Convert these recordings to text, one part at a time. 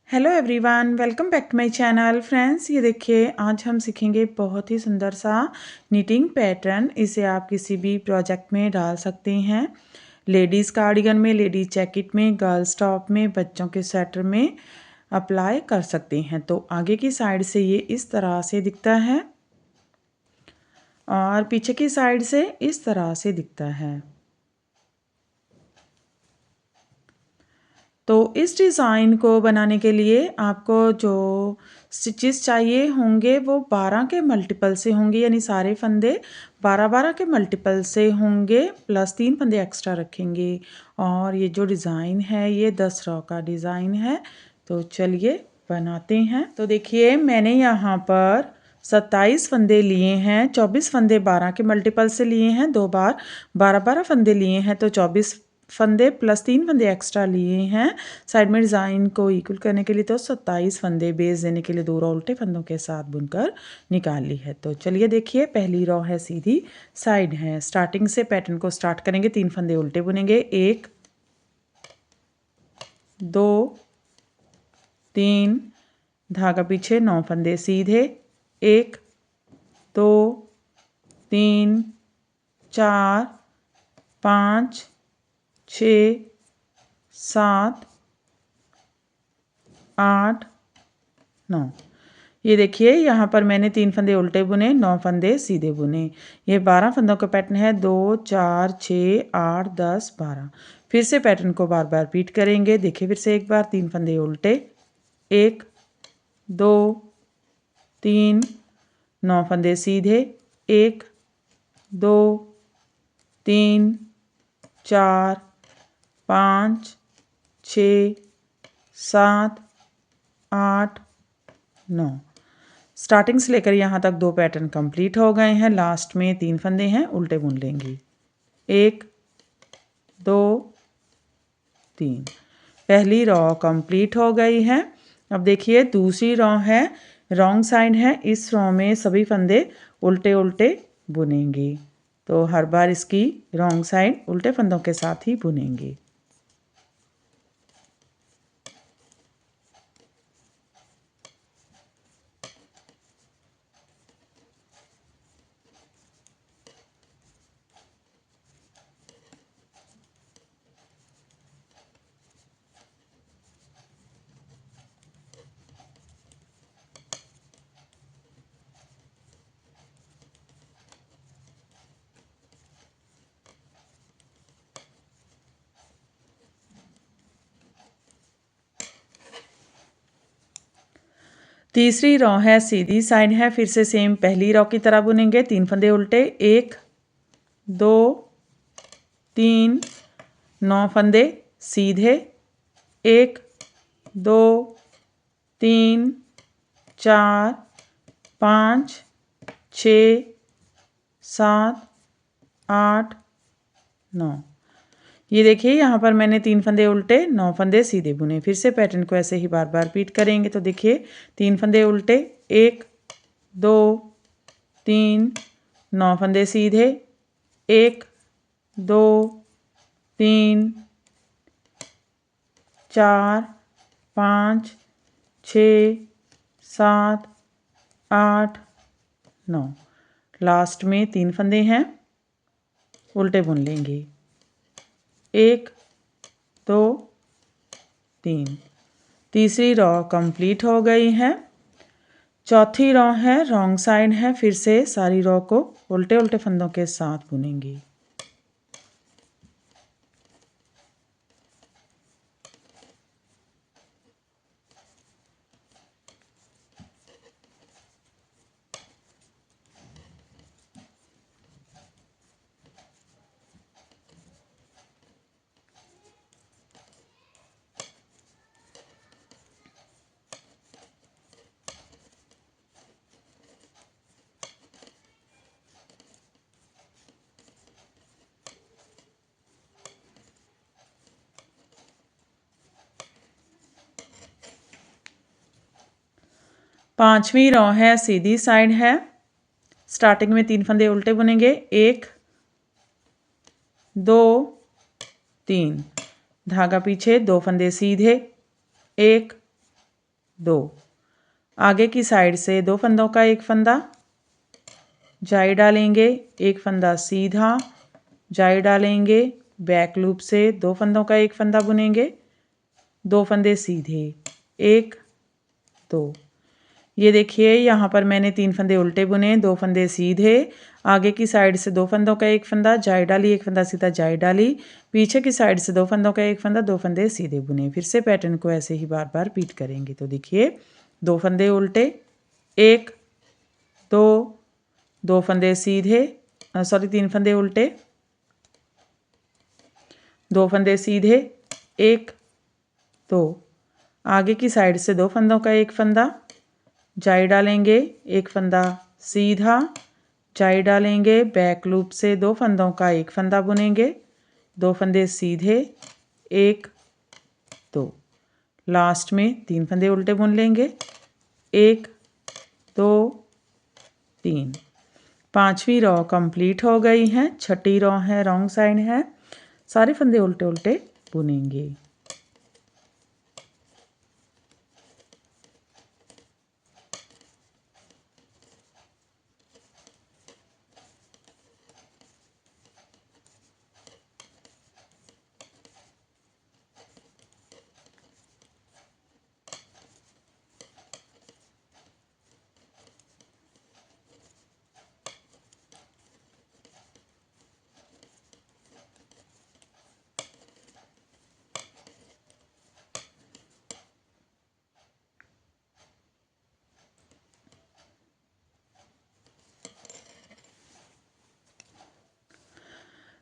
Hello everyone, welcome back to my channel. Friends, ये देखिए आज हम सीखेंगे बहुत ही सुंदर सा निटिंग पैटर्न। इसे आप किसी भी प्रोजेक्ट में डाल सकते हैं। लेडीज़ कार्डिगन में, लेडीज़ जैकेट में, गर्ल्स टॉप में, बच्चों के स्वेटर में अप्लाई कर सकते हैं। तो आगे की साइड से ये इस तरह से दिखता है और पीछे की साइड से इस तरह से दिखता है। तो इस डिज़ाइन को बनाने के लिए आपको जो स्टिचेस चाहिए होंगे वो 12 के मल्टीपल से होंगे, यानी सारे फंदे 12-12 के मल्टीपल से होंगे, प्लस 3 फंदे एक्स्ट्रा रखेंगे। और ये जो डिज़ाइन है ये 10 रॉ का डिज़ाइन है। तो चलिए बनाते हैं। तो देखिए मैंने यहाँ पर 27 फंदे लिए हैं, 24 फंदे 12 के मल्टीपल से लिए हैं, 2 बार 12-12 फंदे लिए हैं, तो 24 फंदे प्लस 3 फंदे एक्स्ट्रा लिए हैं साइड में डिज़ाइन को इक्वल करने के लिए। तो 27 फंदे बेस देने के लिए 2 रॉ उल्टे फंदों के साथ बुनकर निकाल ली है। तो चलिए देखिए, पहली रॉ है सीधी साइड है। स्टार्टिंग से पैटर्न को स्टार्ट करेंगे, 3 फंदे उल्टे बुनेंगे, 1 2 3, धागा पीछे, 9 फंदे सीधे, 1 2 3 4 5 6 7 8 9। ये देखिए यहाँ पर मैंने 3 फंदे उल्टे बुने, 9 फंदे सीधे बुने। ये 12 फंदों का पैटर्न है। 2 4 6 8 10 12। फिर से पैटर्न को बार बार रिपीट करेंगे। देखिए फिर से एक बार, 3 फंदे उल्टे, 1 2 3, 9 फंदे सीधे, 1 2 3 4 5 6 7 8 9। स्टार्टिंग से लेकर यहाँ तक 2 पैटर्न कंप्लीट हो गए हैं। लास्ट में 3 फंदे हैं, उल्टे बुन लेंगे, 1 2 3। पहली रॉ कंप्लीट हो गई है। अब देखिए दूसरी रॉ है, रॉन्ग साइड है। इस रॉ में सभी फंदे उल्टे उल्टे बुनेंगे। तो हर बार इसकी रॉन्ग साइड उल्टे फंदों के साथ ही बुनेंगे। तीसरी रॉ है सीधी साइड है। फिर से सेम पहली रॉ की तरह बुनेंगे, 3 फंदे उल्टे, 1 2 3, 9 फंदे सीधे, 1 2 3 4 5 6 7 8 9। ये देखिए यहाँ पर मैंने 3 फंदे उल्टे, 9 फंदे सीधे बुने। फिर से पैटर्न को ऐसे ही बार बार रिपीट करेंगे। तो देखिए 3 फंदे उल्टे, 1 2 3, 9 फंदे सीधे, 1 2 3 4 5 6 7 8 9। लास्ट में 3 फंदे हैं, उल्टे बुन लेंगे, 1 2 3। तीसरी रॉ कंप्लीट हो गई है। चौथी रॉ है, रॉन्ग साइड है। फिर से सारी रॉ को उल्टे उल्टे फंदों के साथ बुनेंगे। पांचवी रॉ है, सीधी साइड है। स्टार्टिंग में 3 फंदे उल्टे बुनेंगे, 1 2 3, धागा पीछे, 2 फंदे सीधे, 1 2। आगे की साइड से 2 फंदों का एक फंदा, जाई डालेंगे, एक फंदा सीधा, जाई डालेंगे, बैक लूप से 2 फंदों का एक फंदा बुनेंगे, 2 फंदे सीधे, 1 2। ये देखिए यहाँ पर मैंने 3 फंदे उल्टे बुने, 2 फंदे सीधे, आगे की साइड से 2 फंदों का एक फंदा, जाई डाली, एक फंदा सीधा, जाई डाली, पीछे की साइड से 2 फंदों का एक फंदा, 2 फंदे सीधे बुने। फिर से पैटर्न को ऐसे ही बार बार रिपीट करेंगे। तो देखिए 2 फंदे उल्टे, 1 2, 2 फंदे सीधे, 3 फंदे उल्टे, 2 फंदे सीधे, 1 2। आगे की साइड से 2 फंदों का एक फंदा, जाई डालेंगे, एक फंदा सीधा, जाई डालेंगे, बैक लूप से 2 फंदों का एक फंदा बुनेंगे, 2 फंदे सीधे, 1 2। लास्ट में 3 फंदे उल्टे बुन लेंगे, 1 2 3। 5वीं रॉ कंप्लीट हो गई है। 6ठी रॉ है, रॉन्ग साइड है, सारे फंदे उल्टे उल्टे बुनेंगे।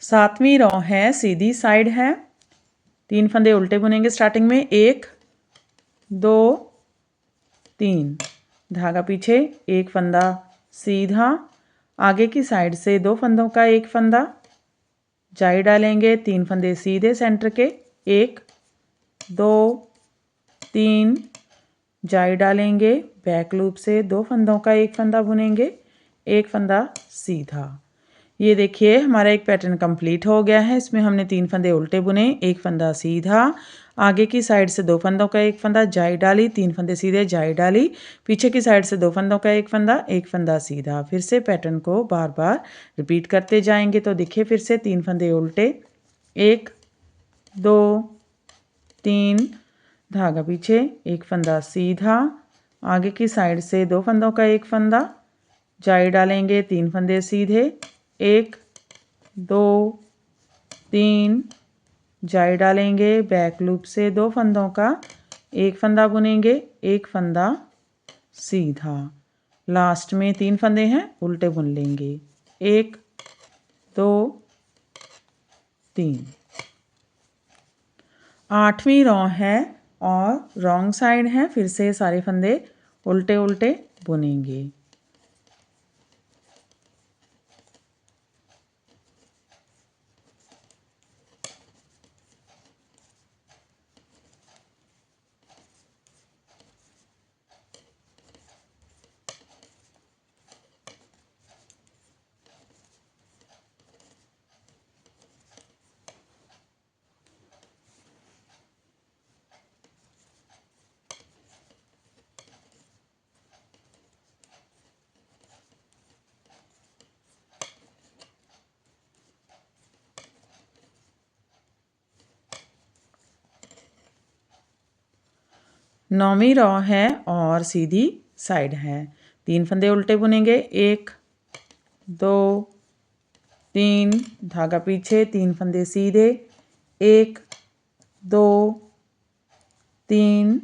सातवीं रॉ है, सीधी साइड है, 3 फंदे उल्टे बुनेंगे स्टार्टिंग में, 1 2 3, धागा पीछे, एक फंदा सीधा, आगे की साइड से 2 फंदों का एक फंदा, जाई डालेंगे, 3 फंदे सीधे सेंटर के, 1 2 3, जाई डालेंगे, बैक लूप से 2 फंदों का एक फंदा बुनेंगे, एक फंदा सीधा। ये देखिए हमारा एक पैटर्न कंप्लीट हो गया है। इसमें हमने 3 फंदे उल्टे बुने, एक फंदा सीधा, आगे की साइड से 2 फंदों का एक फंदा, जाई डाली, 3 फंदे सीधे, जाई डाली, पीछे की साइड से 2 फंदों का एक फंदा सीधा। फिर से पैटर्न को बार बार रिपीट करते जाएंगे। तो देखिए फिर से 3 फंदे उल्टे, 1 2 3, धागा पीछे, एक फंदा सीधा, आगे की साइड से 2 फंदों का एक फंदा, जाई डालेंगे, 3 फंदे सीधे, 1 2 3, जाई डालेंगे, बैक लूप से 2 फंदों का एक फंदा बुनेंगे, एक फंदा सीधा। लास्ट में 3 फंदे हैं, उल्टे बुन लेंगे, 1 2 3। 8वीं रॉ है और रॉन्ग साइड है। फिर से सारे फंदे उल्टे उल्टे बुनेंगे। नौवीं रॉ है और सीधी साइड है। 3 फंदे उल्टे बुनेंगे, 1 2 3, धागा पीछे, 3 फंदे सीधे, 1 2 3,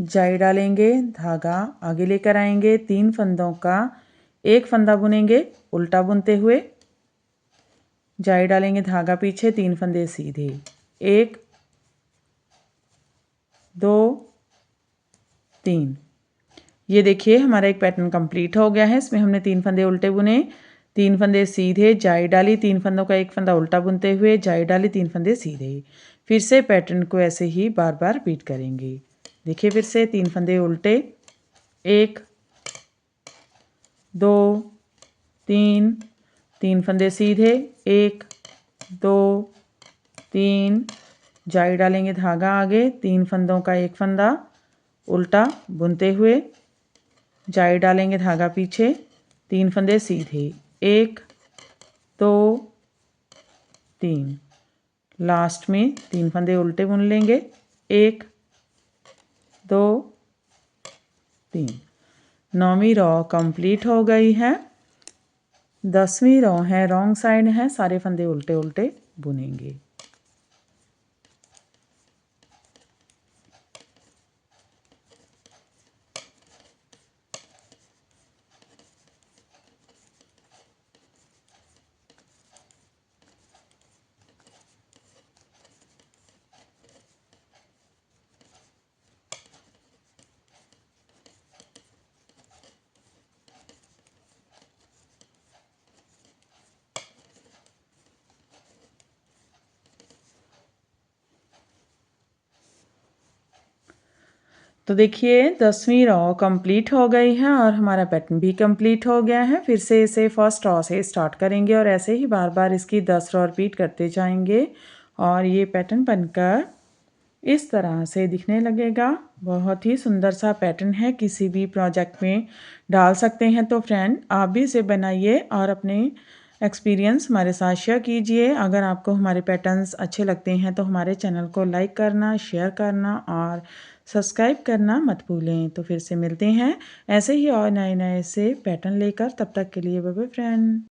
जाई डालेंगे, धागा आगे लेकर आएंगे, 3 फंदों का एक फंदा बुनेंगे उल्टा बुनते हुए, जाई डालेंगे, धागा पीछे, 3 फंदे सीधे, 1 2 3। ये देखिए हमारा एक पैटर्न कंप्लीट हो गया है। इसमें हमने 3 फंदे उल्टे बुने, 3 फंदे सीधे, जाई डाली, 3 फंदों का एक फंदा उल्टा बुनते हुए, जाई डाली, 3 फंदे सीधे। फिर से पैटर्न को ऐसे ही बार बार रिपीट करेंगे। देखिए फिर से 3 फंदे उल्टे, 1 2 3, 3 फंदे सीधे, 1 2 3, जाई डालेंगे, धागा आगे, 3 फंदों का एक फंदा उल्टा बुनते हुए जाई डालेंगे धागा पीछे, 3 फंदे सीधे, 1 2 3, लास्ट में 3 फंदे उल्टे बुन लेंगे, 1 2 3। 9वीं रो कंप्लीट हो गई है। 10वीं रो है, रॉन्ग साइड है, सारे फंदे उल्टे उल्टे बुनेंगे। तो देखिए 10वीं रो कंप्लीट हो गई है और हमारा पैटर्न भी कंप्लीट हो गया है। फिर से इसे फर्स्ट रो से स्टार्ट करेंगे और ऐसे ही बार बार इसकी 10 रो रिपीट करते जाएंगे और ये पैटर्न बनकर इस तरह से दिखने लगेगा। बहुत ही सुंदर सा पैटर्न है, किसी भी प्रोजेक्ट में डाल सकते हैं। तो फ्रेंड आप भी इसे बनाइए और अपने एक्सपीरियंस हमारे साथ शेयर कीजिए। अगर आपको हमारे पैटर्न्स अच्छे लगते हैं तो हमारे चैनल को लाइक करना, शेयर करना और सब्सक्राइब करना मत भूलें। तो फिर से मिलते हैं ऐसे ही और नए नए से पैटर्न लेकर। तब तक के लिए बाय बाय फ्रेंड।